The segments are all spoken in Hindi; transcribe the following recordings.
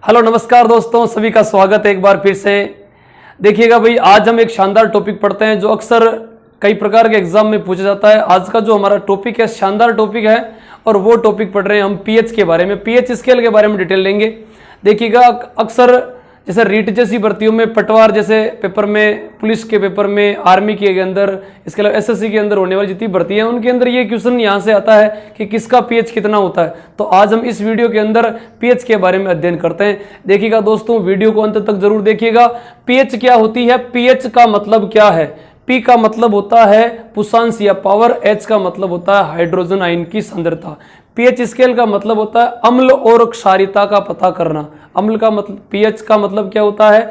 हेलो नमस्कार दोस्तों, सभी का स्वागत है एक बार फिर से। देखिएगा भाई, आज हम एक शानदार टॉपिक पढ़ते हैं जो अक्सर कई प्रकार के एग्जाम में पूछा जाता है। आज का जो हमारा टॉपिक है शानदार टॉपिक है और वो टॉपिक पढ़ रहे हैं हम पीएच के बारे में, पीएच स्केल के बारे में डिटेल लेंगे। देखिएगा अक्सर जैसे रीट जैसी भर्तियों में, पटवार जैसे पेपर में, पुलिस के पेपर में, आर्मी के अंदर, इसके अलावा एसएससी के अंदर होने वाली जितनी भर्ती है उनके अंदर ये क्वेश्चन यहाँ से आता है कि किसका पीएच कितना होता है। तो आज हम इस वीडियो के अंदर पीएच के बारे में अध्ययन करते हैं। देखिएगा दोस्तों, वीडियो को अंत तक जरूर देखिएगा। पीएच क्या होती है, पीएच का मतलब क्या है। पी का मतलब होता है पुषांश या पावर, एच का मतलब होता है हाइड्रोजन आयन की सांद्रता। पीएच स्केल का मतलब होता है अम्ल और क्षारीयता का पता करना। अम्ल का मतलब, पीएच का मतलब क्या होता है,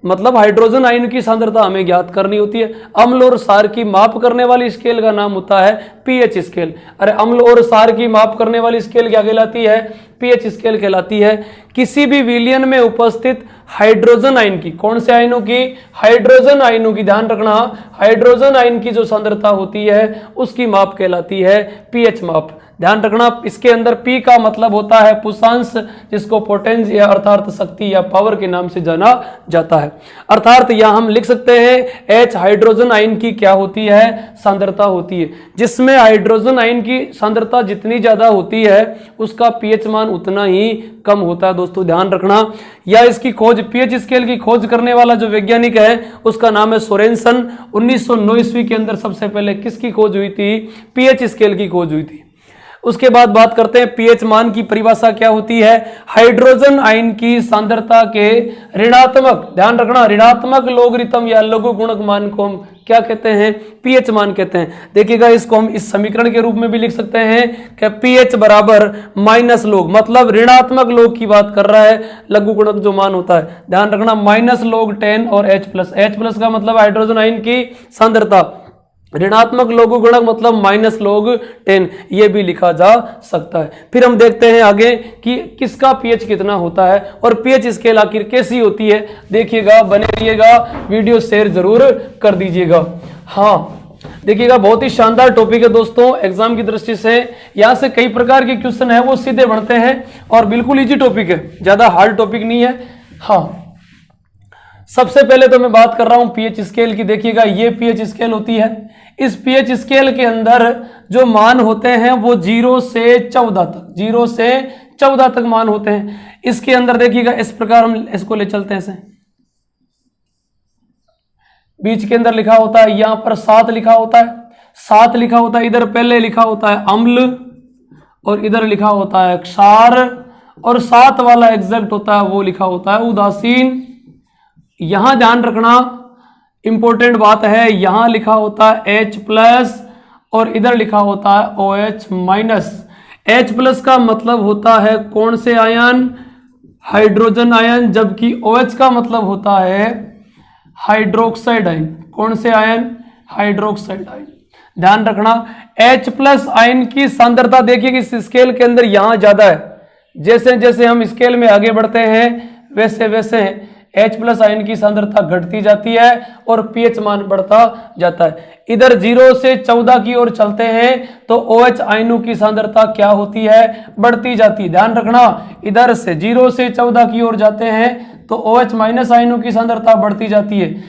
मतलब हाइड्रोजन आयन की सांद्रता हमें ज्ञात करनी होती है। अम्ल और क्षार की माप करने वाली स्केल का नाम होता है पीएच स्केल। अरे अम्ल और क्षार की माप करने वाली स्केल क्या कहलाती है, पीएच स्केल कहलाती है। किसी भी विलयन में उपस्थित हाइड्रोजन आयन की, कौन से आयनों की, हाइड्रोजन आयनों की, ध्यान रखना, हाइड्रोजन आयन की जो सांद्रता होती है उसकी माप कहलाती है पीएच माप। ध्यान रखना, इसके अंदर P का मतलब होता है पुषांश, जिसको पोटेंस या अर्थात शक्ति या पावर के नाम से जाना जाता है। अर्थात यहां हम लिख सकते हैं H हाइड्रोजन आयन की क्या होती है, सांद्रता होती है। जिसमें हाइड्रोजन आयन की सांद्रता जितनी ज्यादा होती है उसका पीएच मान उतना ही कम होता है। दोस्तों ध्यान रखना, या इसकी खोज, पीएच स्केल की खोज करने वाला जो वैज्ञानिक है उसका नाम है सोरेनसन। 1909 ईस्वी के अंदर सबसे पहले किसकी खोज हुई थी, पीएच स्केल की खोज हुई थी। उसके बाद बात करते हैं पीएच मान की परिभाषा क्या होती है। हाइड्रोजन आयन की सांद्रता के ऋणात्मक, ध्यान रखना, ऋणात्मक लोगरिथम या लघु गुणक मान को हम क्या कहते हैं, पीएच मान कहते हैं। देखिएगा, इसको हम इस समीकरण के रूप में भी लिख सकते हैं कि पीएच बराबर माइनस लोग, मतलब ऋणात्मक लोग की बात कर रहा है, लघु गुणक जो मान होता है। ध्यान रखना, माइनस लोग 10 और H प्लस का मतलब हाइड्रोजन आयन की सांद्रता, ऋणात्मक लघु गुणक मतलब माइनस लोग 10, ये भी लिखा जा सकता है। फिर हम देखते हैं आगे कि किसका पीएच कितना होता है और पीएच स्केल आखिर कैसी होती है। देखिएगा, बने रहिएगा, वीडियो शेयर जरूर कर दीजिएगा। हाँ देखिएगा, बहुत ही शानदार टॉपिक है दोस्तों। एग्जाम की दृष्टि से यहाँ से कई प्रकार के क्वेश्चन है वो सीधे बनते हैं और बिल्कुल इजी टॉपिक है, ज्यादा हार्ड टॉपिक नहीं है। हाँ, सबसे पहले तो मैं बात कर रहा हूं पीएच स्केल की। देखिएगा, ये पीएच स्केल होती है। इस पीएच स्केल के अंदर जो मान होते हैं वो 0 से 14 तक, 0 से 14 तक मान होते हैं। इसके अंदर देखिएगा, इस प्रकार हम इसको ले चलते हैं। ऐसे बीच के अंदर लिखा होता है, यहां पर 7 लिखा होता है, 7 लिखा होता है। इधर पहले लिखा होता है अम्ल और इधर लिखा होता है क्षार, और 7 वाला एग्जैक्ट होता है वो लिखा होता है उदासीन। यहां ध्यान रखना, इंपॉर्टेंट बात है, यहां लिखा होता है H+ और इधर लिखा होता है OH-। H+ का मतलब होता है कौन से आयन, हाइड्रोजन आयन, जबकि OH का मतलब होता है हाइड्रोक्साइड आयन। कौन से आयन, हाइड्रोक्साइड आयन। ध्यान रखना, H+ आयन की सांद्रता देखिए इस स्केल के अंदर यहां ज्यादा है। जैसे जैसे हम स्केल में आगे बढ़ते हैं वैसे वैसे H+ आयन की सांद्रता घटती जाती है और पीएच मान बढ़ता जाता है। इधर 0 से 14 की ओर चलते हैं तो OH आयनों की सांद्रता क्या होती है, बढ़ती जाती है। ध्यान रखना, इधर से 0 से 14 की ओर जाते हैं तो OH- आयनों की सांद्रता बढ़ती जाती है।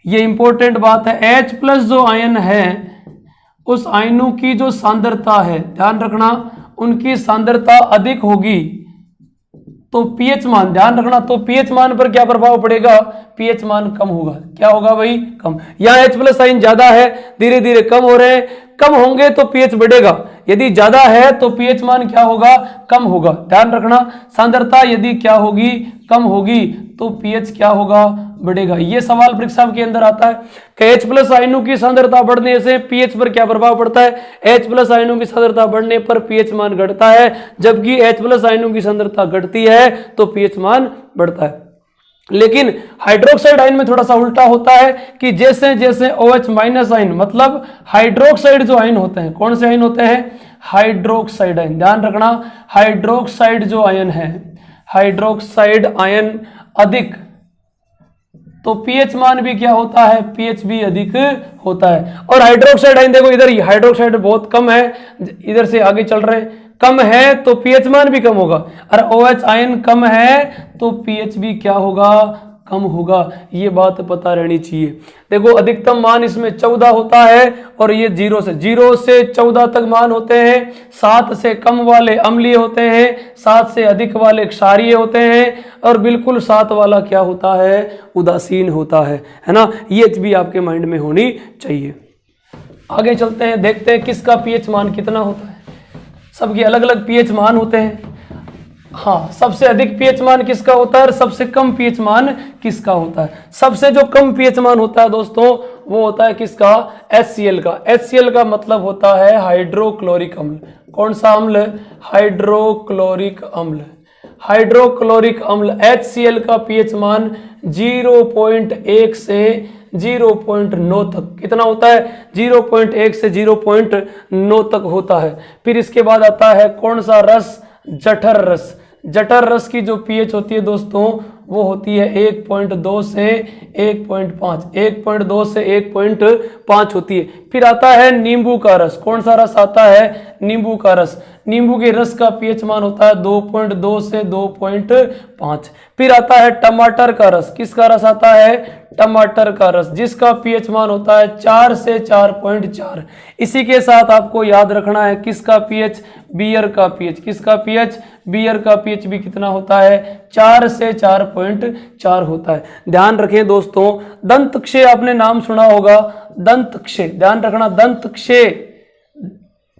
ये इंपॉर्टेंट बात है। H+ जो आयन है उस आयनों की जो सांद्रता है, ध्यान रखना, उनकी सांद्रता अधिक होगी तो पीएच मान, ध्यान रखना, तो पीएच मान पर क्या प्रभाव पड़ेगा, पीएच मान कम होगा। क्या होगा भाई, कम। यहाँ H+ आयन ज्यादा है, धीरे धीरे कम हो रहे हैं, कम होंगे तो पीएच बढ़ेगा। यदि ज्यादा है तो पीएच मान क्या होगा, कम होगा। ध्यान रखना, सांद्रता यदि क्या होगी, कम होगी तो पीएच क्या होगा, बढ़ेगा। ये सवाल परीक्षा के अंदर आता है कि H+ आयनों की सांद्रता बढ़ने से पीएच पर क्या प्रभाव पड़ता है। H+ आयनों की सांद्रता बढ़ने पर पीएच मान घटता है, जबकि H+ आयनों की सांद्रता घटती है तो पीएच मान बढ़ता है। लेकिन हाइड्रोक्साइड आयन में थोड़ा सा उल्टा होता है कि जैसे जैसे OH- आयन, मतलब हाइड्रोक्साइड जो आयन होते हैं, कौन से आयन होते हैं, हाइड्रोक्साइड आयन। ध्यान रखना, हाइड्रोक्साइड जो आयन है, हाइड्रोक्साइड आयन अधिक तो पीएच मान भी क्या होता है, पीएच भी अधिक होता है। और हाइड्रोक्साइड आयन देखो, इधर हाइड्रोक्साइड बहुत कम है, इधर से आगे चल रहे हैं, कम है तो पीएच मान भी कम होगा, और OH आयन कम है तो पीएच भी क्या होगा, कम होगा। ये बात पता रहनी चाहिए। देखो अधिकतम मान इसमें 14 होता है और ये 0 से 14 तक मान होते हैं। 7 से कम वाले अम्लीय होते हैं, 7 से अधिक वाले क्षारीय होते हैं, और बिल्कुल 7 वाला क्या होता है, उदासीन होता है ना। ये भी आपके माइंड में होनी चाहिए। आगे चलते हैं, देखते हैं किसका पीएच मान कितना होता है। सबके अलग अलग पीएच मान होते हैं। हाँ, सबसे अधिक पीएच मान किसका होता है और सबसे कम पीएच मान किसका होता है। सबसे जो कम पीएच मान होता है दोस्तों वो होता है किसका, HCl का। HCl का मतलब होता है हाइड्रोक्लोरिक अम्ल। कौन सा अम्ल, हाइड्रोक्लोरिक अम्ल। हाइड्रोक्लोरिक अम्ल HCl का पीएच मान 0.1 से 0.9 तक कितना होता है, 0.1 से 0.9 तक होता है। फिर इसके बाद आता है कौन सा रस, जठर रस। जठर रस की जो पीएच होती है दोस्तों वो होती है 1.2 से 1.5, 1.2 से 1.5 होती है। फिर आता है नींबू का रस। कौन सा रस आता है, नींबू का रस। नींबू के रस का पीएच मान होता है 2.2 से 2.5। फिर आता है टमाटर का रस। किसका रस आता है, टमाटर का रस, जिसका पीएच मान होता है 4 से 4.4। इसी के साथ आपको याद रखना है किसका पीएच, बियर का पीएच। किसका पीएच, बियर का पीएच भी कितना होता है, 4 से 4.4 होता है। ध्यान रखें दोस्तों, दंत क्षय आपने नाम सुना होगा, दंत क्षय, ध्यान रखना, दंत क्षय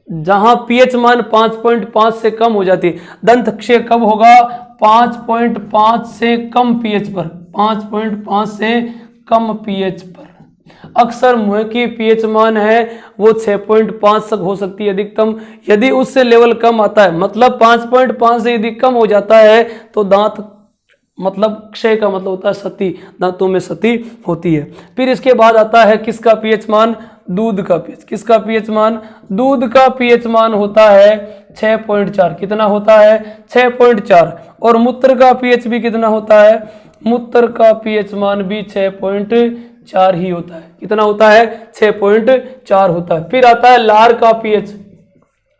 जहां पीएच मान 5.5 से कम हो जाती है, दंत क्षय कब होगा, 5.5 से कम पीएच पर, 5.5 से कम पीएच पर। अक्सर मुंह की पीएच मान है वो 6.5 तक हो सकती है अधिकतम। यदि उससे लेवल कम आता है, मतलब 5.5 से यदि कम हो जाता है तो दांत मतलब क्षय का मतलब होता है सती, दांतों में सती होती है। फिर इसके बाद आता है किसका पीएच मान, दूध का पीएच। किसका पीएच मान, दूध का पीएच मान होता है 6.4। कितना होता है, 6.4। और मूत्र का पीएच भी कितना होता है, मूत्र का पीएच मान भी 6.4 ही होता है। कितना होता है, 6.4 होता है। फिर आता है लार का पीएच।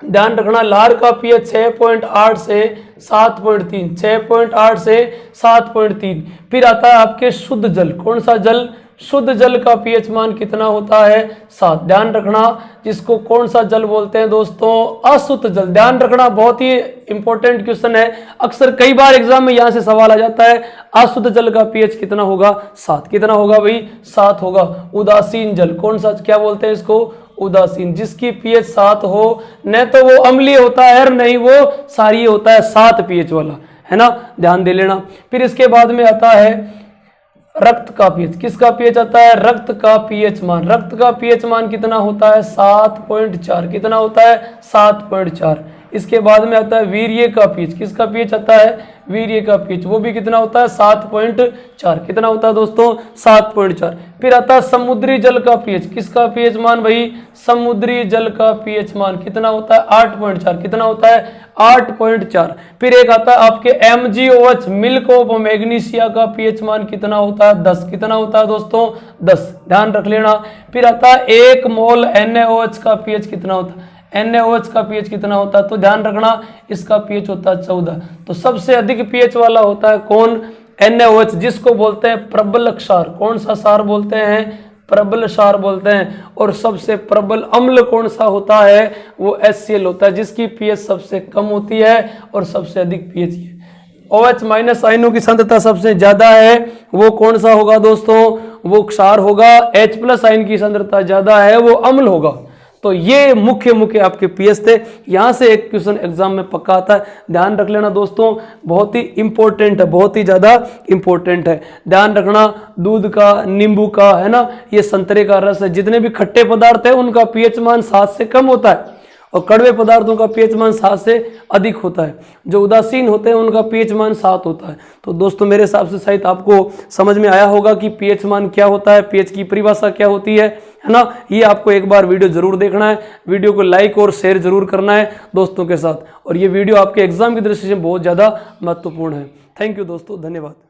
ध्यान रखना, लार का पीएच 6.8 से 7.3, 6.8 से 7.3। फिर आता है आपके शुद्ध जल। कौन सा जल, शुद्ध जल का पीएच मान कितना होता है, 7। ध्यान रखना, जिसको कौन सा जल बोलते हैं दोस्तों, अशुद्ध जल। ध्यान रखना, बहुत ही इंपॉर्टेंट क्वेश्चन है, अक्सर कई बार एग्जाम में यहां से सवाल आ जाता है। अशुद्ध जल का पीएच कितना होगा, 7। कितना होगा भाई, 7 होगा। उदासीन जल, कौन सा, क्या बोलते हैं इसको, उदासीन, जिसकी पीएच 7 हो, न तो वो अम्लीय होता है और नहीं वो क्षारीय होता है, 7 पीएच वाला, है ना, ध्यान दे लेना। फिर इसके बाद में आता है रक्त का पीएच। किसका पीएच आता है, रक्त का पीएच मान। रक्त का पीएच मान कितना होता है, 7.4। कितना होता है, 7.4। इसके बाद में आता है वीर्य का पीएच। किसका पीएच आता है, वीर्य का पीएच, वो भी कितना होता है, 7.4। कितना होता है दोस्तों, 7.4। फिर आता है समुद्री जल का पीएच। किसका पीएच मान भाई, समुद्री जल का पीएच मान कितना होता है, 8.4। कितना होता है, 8.4। फिर एक आता है आपके MgOH, मिल्क ऑफ मैग्नीशिया का पीएच मान कितना होता है, 10। कितना होता है दोस्तों, 10, ध्यान रख लेना। फिर आता है 1 मोल NaOH का पीएच कितना होता है, NaOH का पीएच कितना होता है, तो ध्यान रखना इसका पीएच होता है 14। तो सबसे अधिक पीएच वाला होता है कौन, NaOH, जिसको बोलते हैं प्रबल क्षार। कौन सा क्षार बोलते हैं, प्रबल क्षार बोलते हैं। और सबसे प्रबल अम्ल कौन सा होता है, वो HCl होता है, जिसकी पीएच सबसे कम होती है और सबसे अधिक पीएच है। OH माइनस आयनों की सांद्रता सबसे ज्यादा है, वो कौन सा होगा दोस्तों, वो क्षार होगा। H प्लस आयन की सांद्रता ज्यादा है, वो अम्ल होगा। तो ये मुख्य आपके पीएच थे। यहां से एक क्वेश्चन एग्जाम में पक्का आता है, ध्यान रख लेना दोस्तों, बहुत ही इंपॉर्टेंट है, बहुत ही ज्यादा इंपॉर्टेंट है। ध्यान रखना, दूध का, नींबू का, है ना, ये संतरे का रस है, जितने भी खट्टे पदार्थ है उनका पीएच मान 7 से कम होता है, और कड़वे पदार्थों का पीएच मान 7 से अधिक होता है। जो उदासीन होते हैं उनका पीएच मान 7 होता है। तो दोस्तों मेरे हिसाब से शायद आपको समझ में आया होगा कि पीएच मान क्या होता है, पीएच की परिभाषा क्या होती है ना। ये आपको एक बार वीडियो जरूर देखना है, वीडियो को लाइक और शेयर जरूर करना है दोस्तों के साथ, और ये वीडियो आपके एग्जाम की दृष्टि से बहुत ज़्यादा महत्वपूर्ण है। थैंक यू दोस्तों, धन्यवाद।